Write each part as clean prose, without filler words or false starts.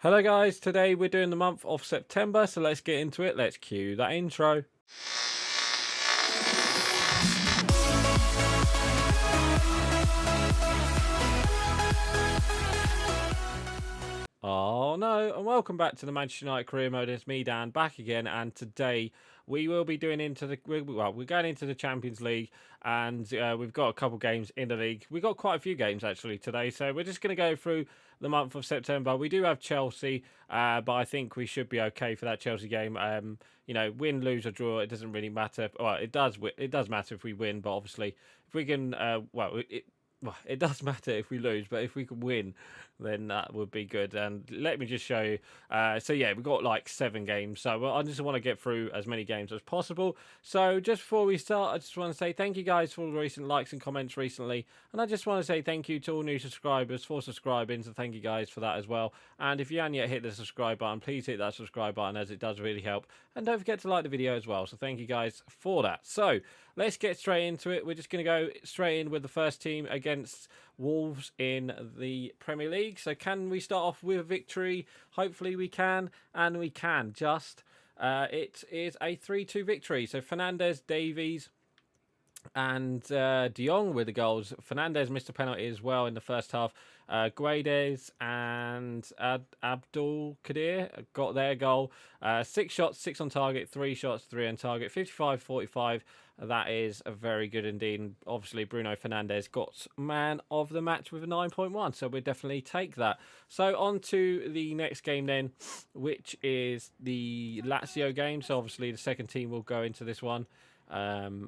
Hello guys, today we're doing the month of September, so let's get into it. Let's cue that intro. Oh no, and welcome back to the Manchester United career mode. It's me, Dan, back again, and today we will be doing we're going into the Champions League, and we've got a couple games in the league. We've got quite a few games actually today, so we're just going to go through the month of September. We do have Chelsea, but I think we should be okay for that Chelsea game. Win, lose or draw, it doesn't really matter. Well, it does. It does matter if we win, but obviously if we can, it does matter if we lose, but if we can win, then that would be good. And let me just show you. So yeah, we've got like 7 games. So I just want to get through as many games as possible. So just before we start, I just want to say thank you guys for all the recent likes and comments recently. And I just want to say thank you to all new subscribers for subscribing. So thank you guys for that as well. And if you haven't yet hit the subscribe button, please hit that subscribe button, as it does really help. And don't forget to like the video as well. So thank you guys for that. So let's get straight into it. We're just going to go straight in with the first team against Wolves in the Premier League. So can we start off with a victory? Hopefully we can, and we can. It is a 3-2 victory. So Fernandes, Davies, and De Jong with the goals. Fernandes missed a penalty as well in the first half. Guedes and Abdul Kadir got their goal. 6 shots, 6 on target, 3 shots, 3 on target, 55-45. That is a very good indeed. And obviously, Bruno Fernandes got man of the match with a 9.1. So we'll definitely take that. So on to the next game then, which is the Lazio game. So obviously, the second team will go into this one.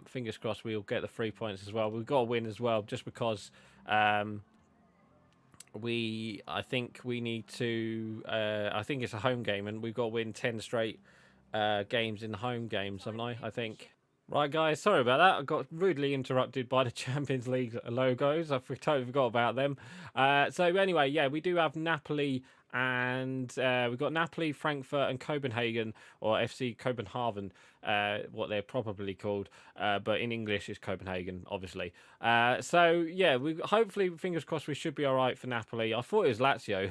Fingers crossed we'll get the 3 points as well. We've got to win as well, just because I think we need to. I think it's a home game, and we've got to win 10 straight games in the home games, haven't I think. Right, guys, sorry about that. I got rudely interrupted by the Champions League logos. I totally forgot about them. So anyway, yeah, we do have Napoli, and we've got Napoli, Frankfurt, and Copenhagen, or FC Copenhagen, what they're probably called. But in English, it's Copenhagen, obviously. So yeah, we hopefully, fingers crossed, we should be all right for Napoli. I thought it was Lazio.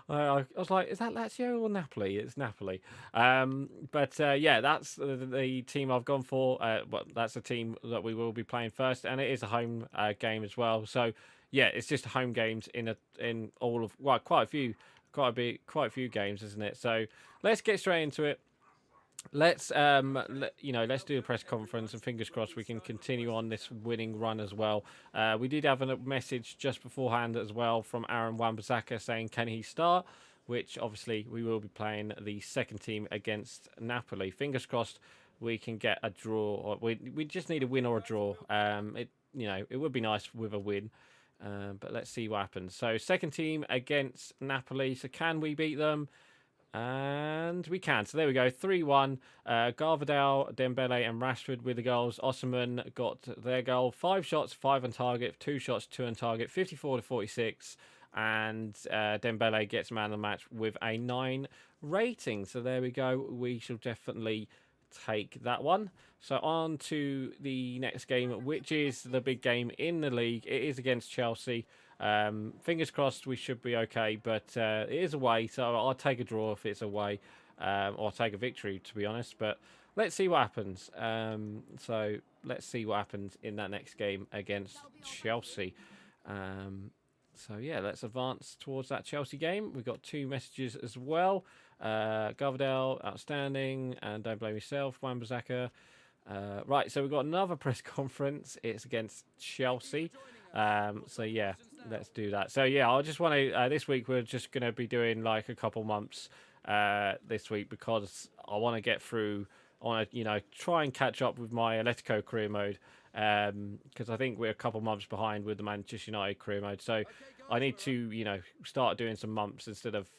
I was like, is that Lazio or Napoli? It's Napoli. Yeah, that's the team I've gone for. That's the team that we will be playing first, and it is a home game as well. So yeah, it's just home games in all of quite a few games, isn't it? So let's get straight into it. Let's let's do a press conference, and fingers crossed we can continue on this winning run as well. We did have a message just beforehand as well from Aaron Wan-Bissaka saying can he start, which obviously we will be playing the second team against Napoli. Fingers crossed we can get a draw, or we just need a win or a draw. It would be nice with a win. But let's see what happens. So second team against Napoli. So can we beat them? And we can. So there we go. 3-1. Garvadal, Dembele and Rashford with the goals. Osman got their goal. 5 shots, 5 on target. 2 shots, 2 on target. 54-46. And Dembele gets man of the match with a 9 rating. So there we go. We shall definitely take that one. So on to the next game, which is the big game in the league. It is against Chelsea. Fingers crossed we should be okay, but it is away, so I'll take a draw if it's away, or take a victory, to be honest. But let's see what happens. So let's see what happens in that next game against Chelsea. So yeah, let's advance towards that Chelsea game. We've got 2 messages as well. Garvadal, outstanding, and don't blame yourself, Wan-Bissaka. Right, so we've got another press conference. It's against Chelsea. So yeah, let's do that. So yeah, I just want to, this week we're just going to be doing like a couple months this week, because I want to get through, I want to, try and catch up with my Atletico career mode, because I think we're a couple months behind with the Manchester United career mode. So I need to, start doing some months instead of,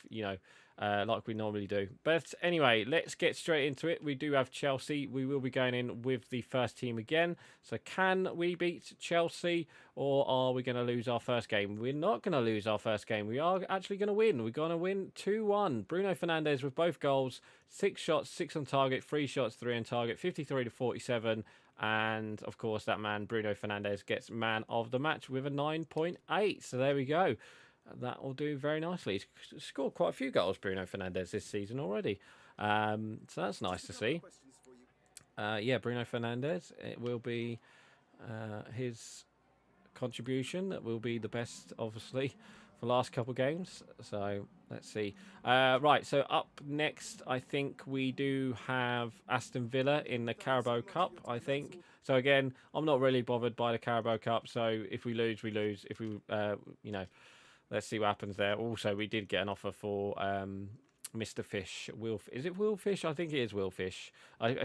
like we normally do. But anyway, let's get straight into it. We do have Chelsea. We will be going in with the first team again. So can we beat Chelsea, or are we going to lose our first game? We're not going to lose our first game. We are actually going to win. We're going to win 2-1. Bruno Fernandes with both goals. 6 shots, 6 on target, 3 shots, 3 on target, 53-47. And of course, that man, Bruno Fernandes, gets man of the match with a 9.8. So there we go. that will do very nicely. He's scored quite a few goals, Bruno Fernandes, this season already. So that's nice to see. Yeah, Bruno Fernandes, it will be his contribution that will be the best, obviously, for the last couple of games. So let's see. Right, so up next, I think we do have Aston Villa in the Carabao Cup, I think. So again, I'm not really bothered by the Carabao Cup. So if we lose, we lose. If we, you know, let's see what happens there. Also, we did get an offer for Mr. Fish. Is it Will Fish? I think it is Will Fish. I'm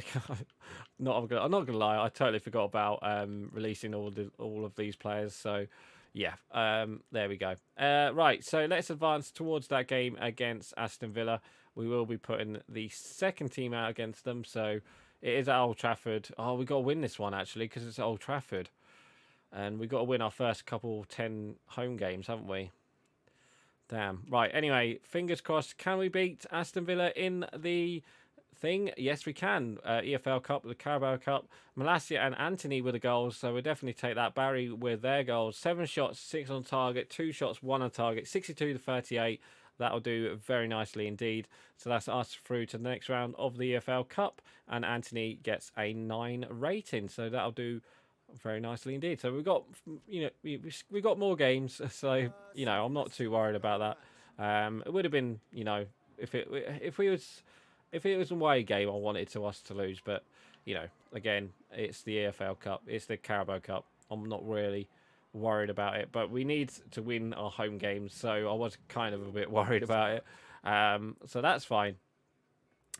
not gonna lie. I totally forgot about releasing all of these players. So yeah, there we go. Right, so let's advance towards that game against Aston Villa. We will be putting the second team out against them. So it is at Old Trafford. Oh, we got to win this one actually because it's at Old Trafford, and we got to win our first couple 10 home games, haven't we? Damn. Right, anyway, fingers crossed. Can we beat Aston Villa in the thing? Yes, we can. EFL Cup, the Carabao Cup. Malacia and Anthony with the goals, so we'll definitely take that. Barry with their goals. 7 shots, 6 on target. 2 shots, 1 on target. 62 to 38. That'll do very nicely indeed. So that's us through to the next round of the EFL Cup. And Anthony gets a 9 rating, so that'll do very nicely indeed. So we've got, you know, we got more games. So you know, I'm not too worried about that. It would have been, you know, if it was a away game, I wanted us to lose. But you know, again, it's the EFL Cup, it's the Carabao Cup. I'm not really worried about it, but we need to win our home games. So I was kind of a bit worried about it. So that's fine.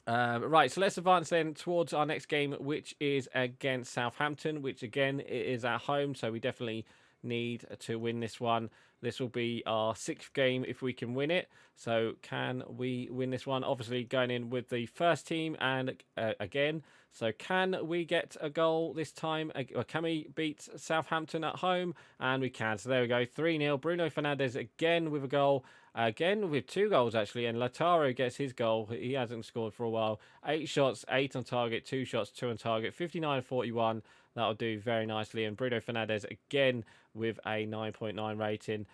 Right, so let's advance then towards our next game, which is against Southampton, which again is at home, so we definitely need to win this one. This will be our 6th game if we can win it. So can we win this one? Obviously going in with the first team and again. So can we get a goal this time? Or can we beat Southampton at home? And we can. So there we go, 3-0. Bruno Fernandes again with a goal. Again with 2 goals actually, and Lautaro gets his goal. He hasn't scored for a while. 8 shots, 8 on target, 2 shots, 2 on target. 59-41. That'll do very nicely. And Bruno Fernandes again with a 9.9 rating.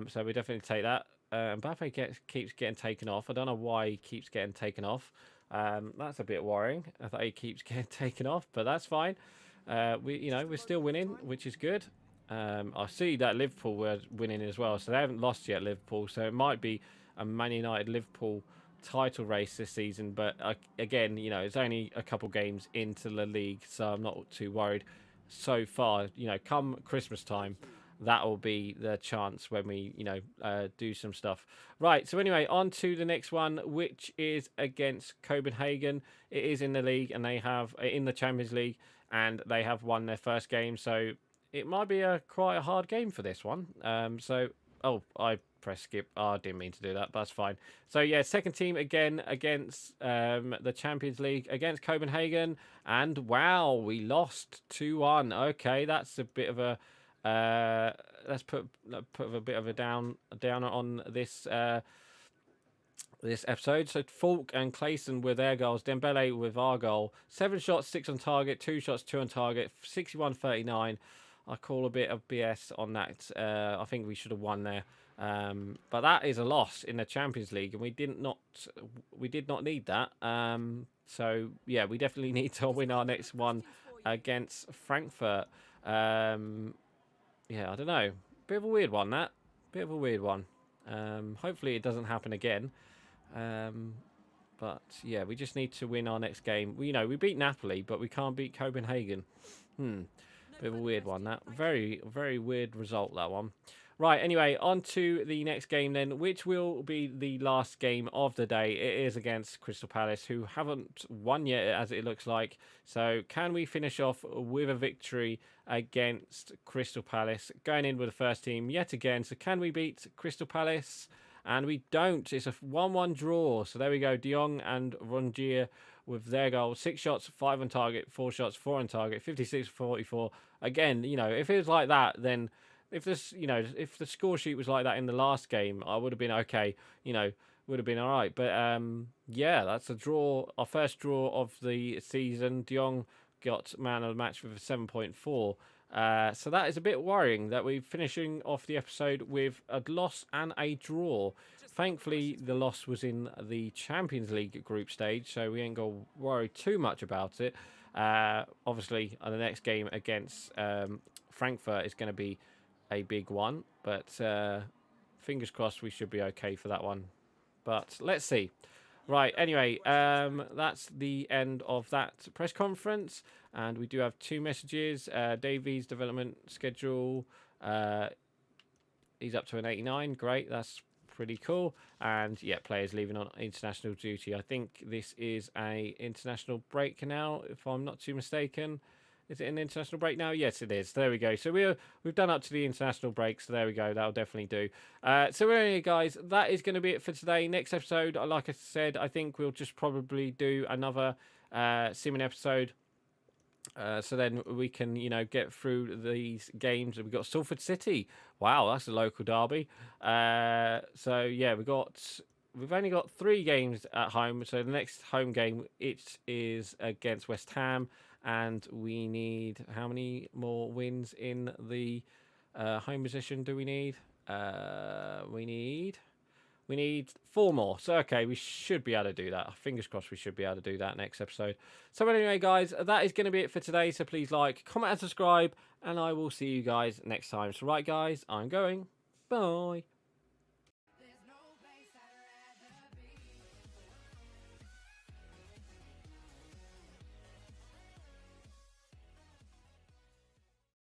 So we definitely take that. Mbappe keeps getting taken off. I don't know why he keeps getting taken off. That's a bit worrying. I thought he keeps getting taken off, but that's fine. We're still winning, which is good. I see that Liverpool were winning as well, so they haven't lost yet, Liverpool. So it might be a Man United Liverpool title race this season, but again, you know, it's only a couple games into the league, so I'm not too worried so far. You know, come Christmas time, that will be the chance when we, you know, do some stuff. Right, so anyway, on to the next one, which is against Copenhagen. It is in the league, and they have in the Champions League, and they have won their first game, so it might be quite a hard game for this one. Oh, I pressed skip. Oh, I didn't mean to do that, but that's fine. So yeah, second team again against the Champions League against Copenhagen, and wow, we lost 2-1. Okay, that's a bit of a let's put a bit of a down on this this episode. So Falk and Clayson with their goals, Dembele with our goal. 7 shots, 6 on target, 2 shots, 2 on target, 61-39. I call a bit of BS on that. I think we should have won there. But that is a loss in the Champions League, and we did not need that. So yeah, we definitely need to win our next one against Frankfurt. Yeah, I don't know. Bit of a weird one, that. Bit of a weird one. Hopefully it doesn't happen again. But yeah, we just need to win our next game. We beat Napoli, but we can't beat Copenhagen. Bit of a weird one, that. Very, very weird result, that one. Right, anyway, on to the next game then, which will be the last game of the day. It is against Crystal Palace, who haven't won yet, as it looks like. So can we finish off with a victory against Crystal Palace? Going in with the first team yet again. So can we beat Crystal Palace? And we don't. It's a 1-1 draw. So there we go. De Jong and Rongier with their goals. 6 shots, 5 on target, 4 shots, 4 on target, 56-44. Again, if it was like that, then if the score sheet was like that in the last game, I would have been okay. Would have been all right. But yeah, that's a draw. Our first draw of the season. De Jong got man of the match with a 7.4. So that is a bit worrying that we're finishing off the episode with a loss and a draw. Thankfully, the loss was in the Champions League group stage, so we ain't got to worry too much about it. Obviously, the next game against Frankfurt is going to be a big one, but fingers crossed we should be okay for that one. But let's see. Right, anyway, that's the end of that press conference. And we do have 2 messages. Davies' development schedule. He's up to an 89. Great, that's pretty cool. And, yeah, players leaving on international duty. I think this is a international break now, if I'm not too mistaken. Is it an international break now? Yes, it is. There we go. So we've done up to the international break. So there we go. That'll definitely do. So anyway, guys, that is going to be it for today. Next episode, like I said, I think we'll just probably do another Simmon episode. So then we can, get through these games. We've got Salford City. Wow, that's a local derby. So yeah, we've only got 3 games at home. So the next home game, it is against West Ham. And we need, how many more wins in the home position do we need? We need 4 more. So, okay, we should be able to do that. Fingers crossed we should be able to do that next episode. So, anyway, guys, that is going to be it for today. So, please like, comment, and subscribe. And I will see you guys next time. So, right, guys, I'm going. Bye.